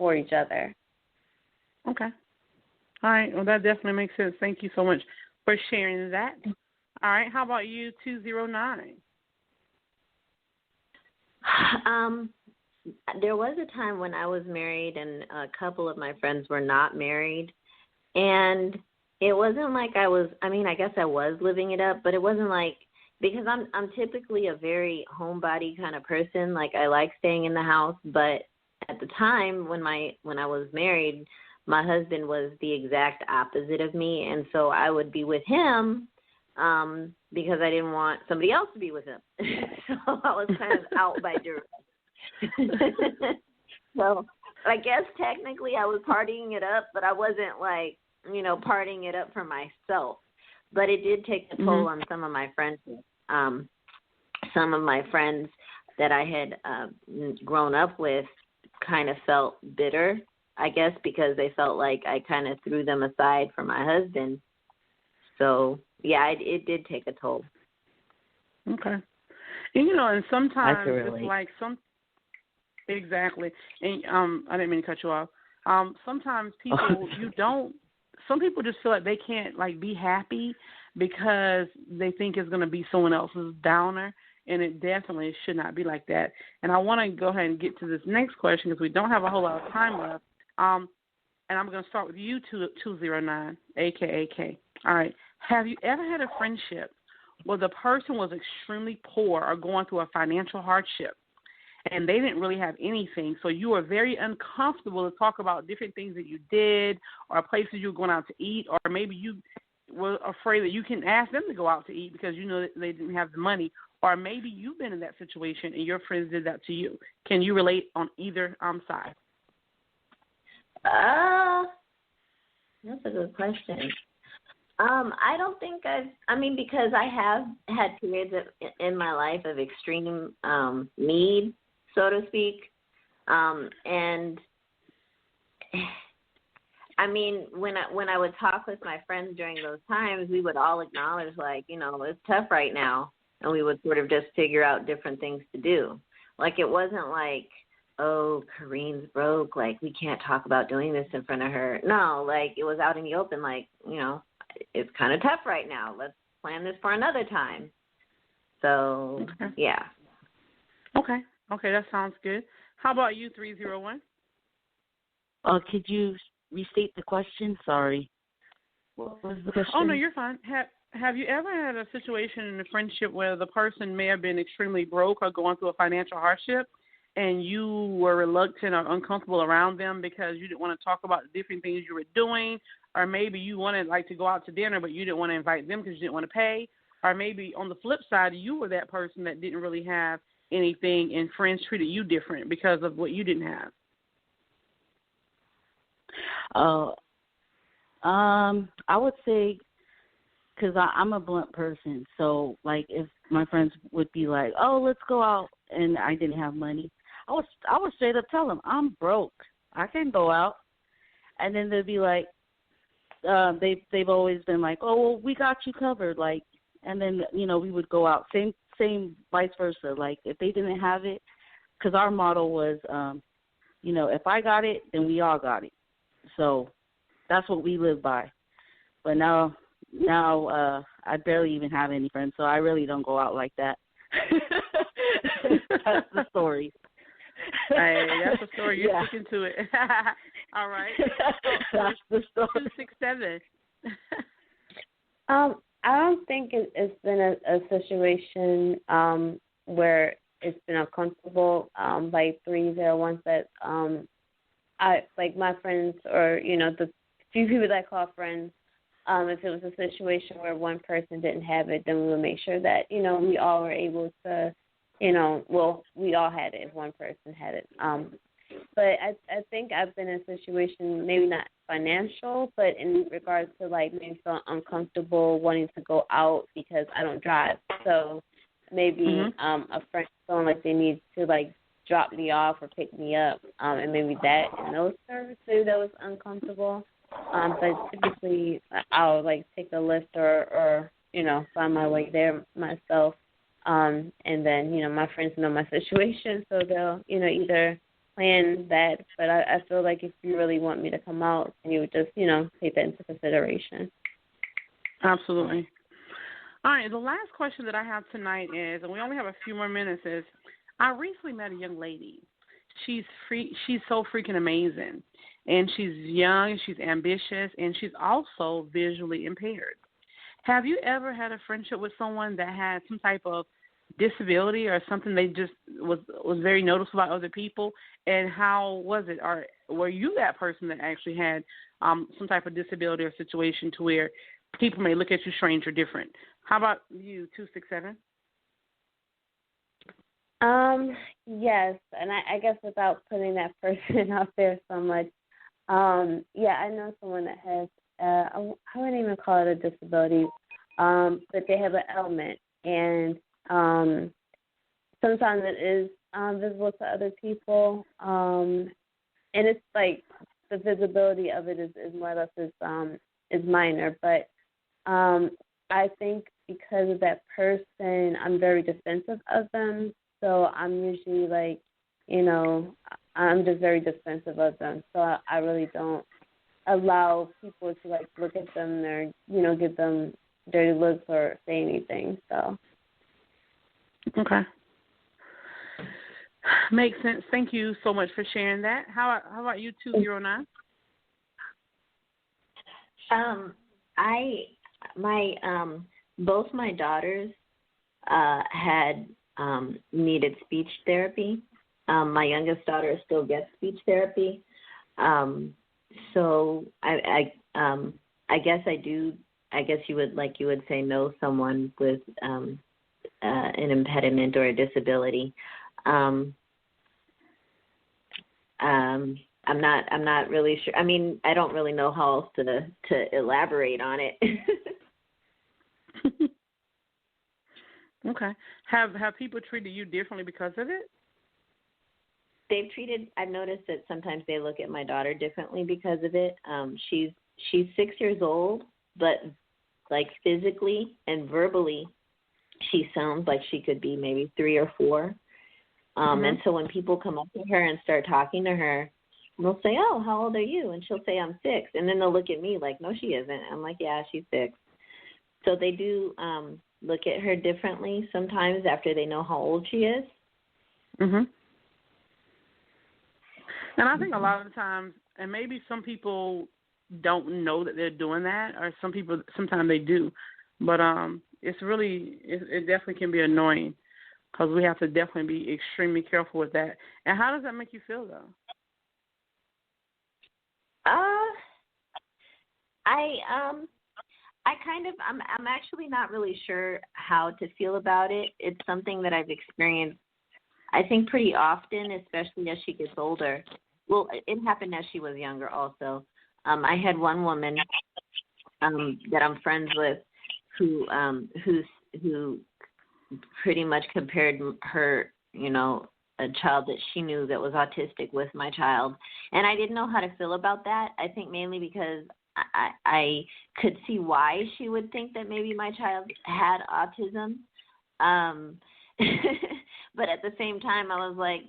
for each other. Okay. All right. Well, that definitely makes sense. Thank you so much for sharing that. All right. How about you, 209? There was a time when I was married and a couple of my friends were not married. And it wasn't like I guess I was living it up, but it wasn't like, because I'm typically a very homebody kind of person. Like, I like staying in the house, but at the time when I was married, my husband was the exact opposite of me, and so I would be with him because I didn't want somebody else to be with him. So I was kind of out by duress. So I guess technically I was partying it up, but I wasn't like, partying it up for myself. But it did take a toll on some of my friends. Some of my friends that I had grown up with kind of felt bitter, I guess, because they felt like I kind of threw them aside for my husband. So, yeah, it did take a toll. Okay. And sometimes it's like exactly. And I didn't mean to cut you off. Sometimes people, some people just feel like they can't, like, be happy because they think it's going to be someone else's downer, and it definitely should not be like that. And I want to go ahead and get to this next question because we don't have a whole lot of time left. And I'm going to start with you, 209, a.k.a. K. All right. Have you ever had a friendship where the person was extremely poor or going through a financial hardship, and they didn't really have anything, so you were very uncomfortable to talk about different things that you did or places you were going out to eat, or maybe you were afraid that you can ask them to go out to eat because you know that they didn't have the money, or maybe you've been in that situation and your friends did that to you. Can you relate on either side? That's a good question. I don't think because I have had periods in my life of extreme need, so to speak. And I mean, when I would talk with my friends during those times, we would all acknowledge, like, it's tough right now, and we would sort of just figure out different things to do. Like, it wasn't like, oh, Kareen's broke, like, we can't talk about doing this in front of her. No, like, it was out in the open, like, it's kind of tough right now. Let's plan this for another time. So, okay. Yeah. Okay, that sounds good. How about you, 301? Could you restate the question? Sorry. What was the question? Oh, no, you're fine. Have you ever had a situation in a friendship where the person may have been extremely broke or going through a financial hardship, and you were reluctant or uncomfortable around them because you didn't want to talk about the different things you were doing, or maybe you wanted, like, to go out to dinner, but you didn't want to invite them because you didn't want to pay, or maybe on the flip side, you were that person that didn't really have anything and friends treated you different because of what you didn't have? I would say, because I'm a blunt person, so, like, if my friends would be like, oh, let's go out, and I didn't have money, I would straight up tell them, I'm broke. I can't go out. And then they'd be like, they've always been like, oh, well, we got you covered, like, and then, we would go out. Same vice versa. Like, if they didn't have it, because our motto was, if I got it, then we all got it. So that's what we live by. But now I barely even have any friends, so I really don't go out like that. That's the story. Hey, that's the story. You're sticking to it. All right. That's the story. 267. I don't think it's been a situation where it's been uncomfortable. Like 301 said, I like my friends, or the few people that I call friends. If it was a situation where one person didn't have it, then we would make sure that we all were able to, we all had it if one person had it. But I think I've been in a situation, maybe not financial, but in regards to, like, maybe feeling uncomfortable wanting to go out because I don't drive. So maybe a friend feeling like they need to, like, drop me off or pick me up, and maybe that in those terms, maybe that was uncomfortable. But typically I'll, like, take a lift or find my way there myself. And then, my friends know my situation, so they'll, either plan that, but I feel like if you really want me to come out, then you would just, take that into consideration. Absolutely. All right, the last question that I have tonight is, and we only have a few more minutes, is I recently met a young lady. She's so freaking amazing, and she's young, she's ambitious, and she's also visually impaired. Have you ever had a friendship with someone that had some type of disability or something they just was very noticeable by other people? And how was it? Or were you that person that actually had some type of disability or situation to where people may look at you strange or different? How about you, 267? Yes, and I guess without putting that person out there so much, I know someone that has, I wouldn't even call it a disability, but they have an ailment, and sometimes it is visible to other people, and it's like the visibility of it is more or less is minor, but I think because of that person, I'm very defensive of them. So I'm usually like, I'm just very defensive of them. So I really don't allow people to like look at them or, give them dirty looks or say anything. So. Okay. Makes sense. Thank you so much for sharing that. How about you, 209? Both my daughters had needed speech therapy. My youngest daughter still gets speech therapy. So I guess I do. I guess you would say know someone with an impediment or a disability. I'm not really sure. I mean, I don't really know how else to elaborate on it. Okay. Have people treated you differently because of it? I've noticed that sometimes they look at my daughter differently because of it. She's 6 years old, but like physically and verbally, she sounds like she could be maybe 3 or 4. And so when people come up to her and start talking to her, they'll say, "Oh, how old are you?" And she'll say, "I'm 6." And then they'll look at me like, "No, she isn't." I'm like, "Yeah, she's 6." So they do look at her differently sometimes after they know how old she is. Mhm. And I think a lot of the times, and maybe some people don't know that they're doing that, or sometimes they do, but it definitely can be annoying because we have to definitely be extremely careful with that. And how does that make you feel, though? I'm actually not really sure how to feel about it. It's something that I've experienced, I think, pretty often, especially as she gets older. Well, it happened as she was younger also. I had one woman that I'm friends with who pretty much compared her, a child that she knew that was autistic with my child. And I didn't know how to feel about that. I think mainly because I could see why she would think that maybe my child had autism. But at the same time, I was like,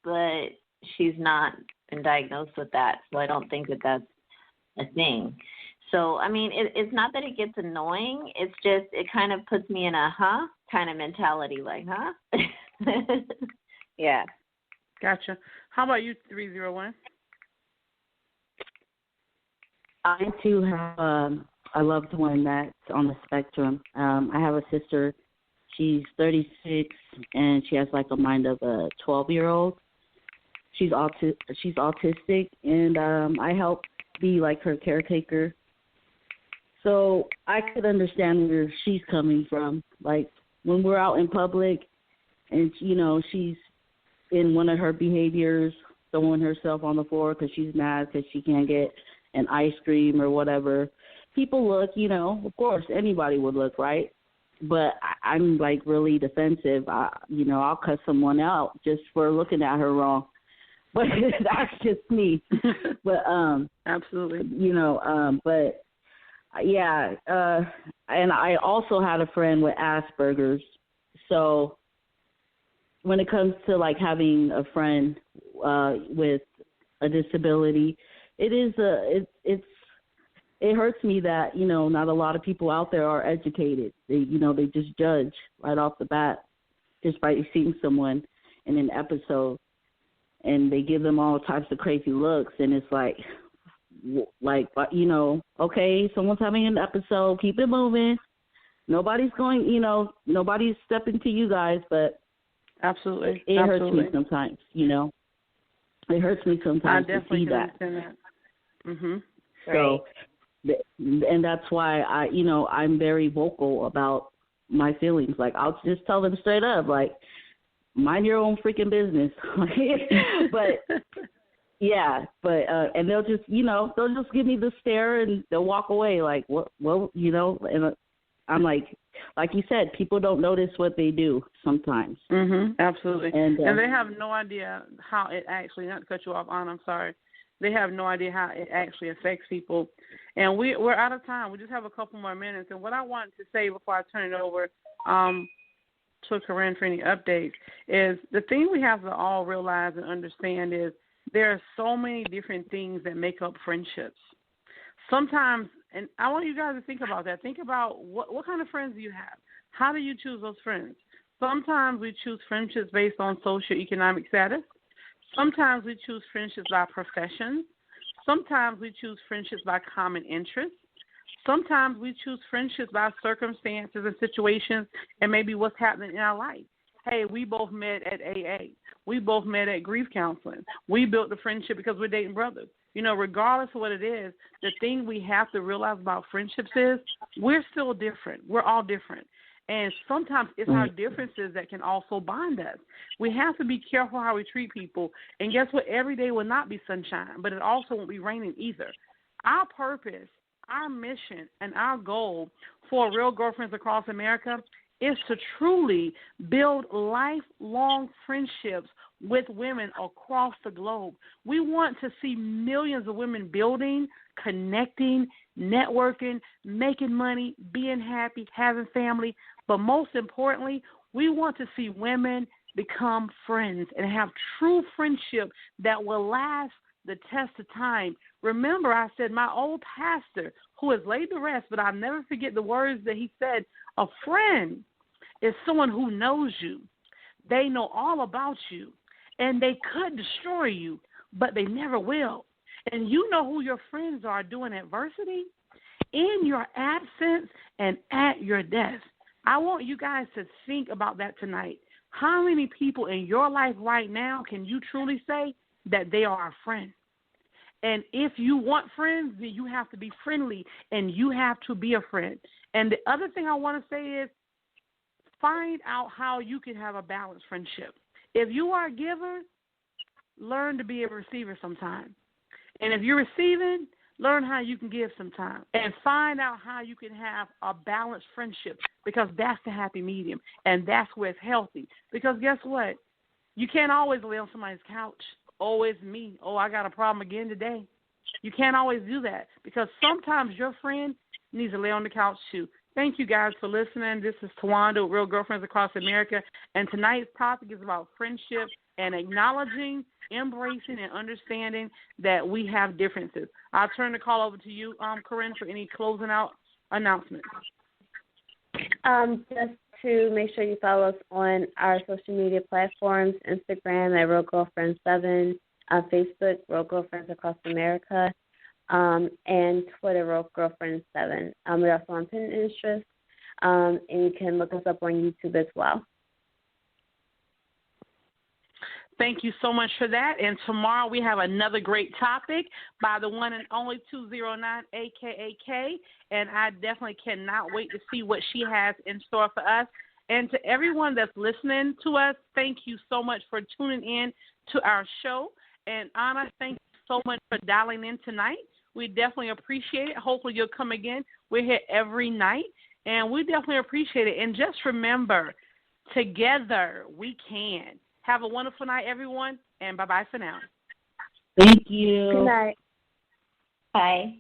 but she's not been diagnosed with that, so I don't think that that's a thing. So, I mean, it's not that it gets annoying. It's just it kind of puts me in a kind of mentality, like, Yeah. Gotcha. How about you, 301? I too have a loved one that's on the spectrum. I have a sister. She's 36, and she has like a mind of a 12-year-old. She's autistic, and I help be like her caretaker. So I could understand where she's coming from. Like when we're out in public, and she's in one of her behaviors, throwing herself on the floor because she's mad because she can't get an ice cream or whatever. People look, of course, anybody would look, right? But I'm like really defensive. I'll cut someone out just for looking at her wrong. But that's just me. But absolutely. But yeah, and I also had a friend with Asperger's. So when it comes to like having a friend with a disability. It hurts me that, not a lot of people out there are educated. They just judge right off the bat just by seeing someone in an episode, and they give them all types of crazy looks, and it's like, okay, someone's having an episode, keep it moving. Nobody's nobody's stepping to you guys, but absolutely, it hurts me sometimes, It hurts me sometimes to see that. Mhm. So, and that's why I'm very vocal about my feelings. Like, I'll just tell them straight up, like, mind your own freaking business. But yeah, and they'll just give me the stare and they'll walk away like, what, and I'm like you said, people don't notice what they do sometimes. Mhm. Absolutely. And they have no idea how it actually, not to cut you off, Anna, I'm sorry. They have no idea how it actually affects people. And we're out of time. We just have a couple more minutes. And what I wanted to say before I turn it over to Corinne for any updates is the thing we have to all realize and understand is there are so many different things that make up friendships. Sometimes, and I want you guys to think about that. Think about what kind of friends do you have? How do you choose those friends? Sometimes we choose friendships based on socioeconomic status. Sometimes we choose friendships by profession. Sometimes we choose friendships by common interests. Sometimes we choose friendships by circumstances and situations and maybe what's happening in our life. Hey, we both met at AA. We both met at grief counseling. We built a friendship because we're dating brothers. Regardless of what it is, the thing we have to realize about friendships is we're still different. We're all different. And sometimes it's our differences that can also bond us. We have to be careful how we treat people. And guess what? Every day will not be sunshine, but it also won't be raining either. Our purpose, our mission, and our goal for Real Girlfriends Across America is to truly build lifelong friendships with women across the globe. We want to see millions of women building, connecting, networking, making money, being happy, having family. But most importantly, we want to see women become friends and have true friendship that will last the test of time. Remember, I said my old pastor, who has laid to rest, but I'll never forget the words that he said, a friend is someone who knows you. They know all about you, and they could destroy you, but they never will. And you know who your friends are during adversity, in your absence, and at your death. I want you guys to think about that tonight. How many people in your life right now can you truly say that they are a friend? And if you want friends, then you have to be friendly, and you have to be a friend. And the other thing I want to say is find out how you can have a balanced friendship. If you are a giver, learn to be a receiver sometime. And if you're receiving, learn how you can give sometime. And find out how you can have a balanced friendship, because that's the happy medium, and that's where it's healthy. Because guess what? You can't always lay on somebody's couch. Oh, it's me. Oh, I got a problem again today. You can't always do that, because sometimes your friend needs to lay on the couch too. Thank you guys for listening. This is Tawanda with Real Girlfriends Across America, and tonight's topic is about friendship and acknowledging, embracing, and understanding that we have differences. I'll turn the call over to you, Corinne, for any closing out announcements. Just to make sure you follow us on our social media platforms, Instagram at Real Girlfriends 7, Facebook, Real Girlfriends Across America, and Twitter, Real Girlfriends 7. We're also on Pinterest, and you can look us up on YouTube as well. Thank you so much for that. And tomorrow we have another great topic by the one and only 209 AKAK. And I definitely cannot wait to see what she has in store for us. And to everyone that's listening to us, thank you so much for tuning in to our show. And Anna, thank you so much for dialing in tonight. We definitely appreciate it. Hopefully you'll come again. We're here every night, and we definitely appreciate it. And just remember, together we can. Have a wonderful night, everyone, and bye-bye for now. Thank you. Good night. Bye.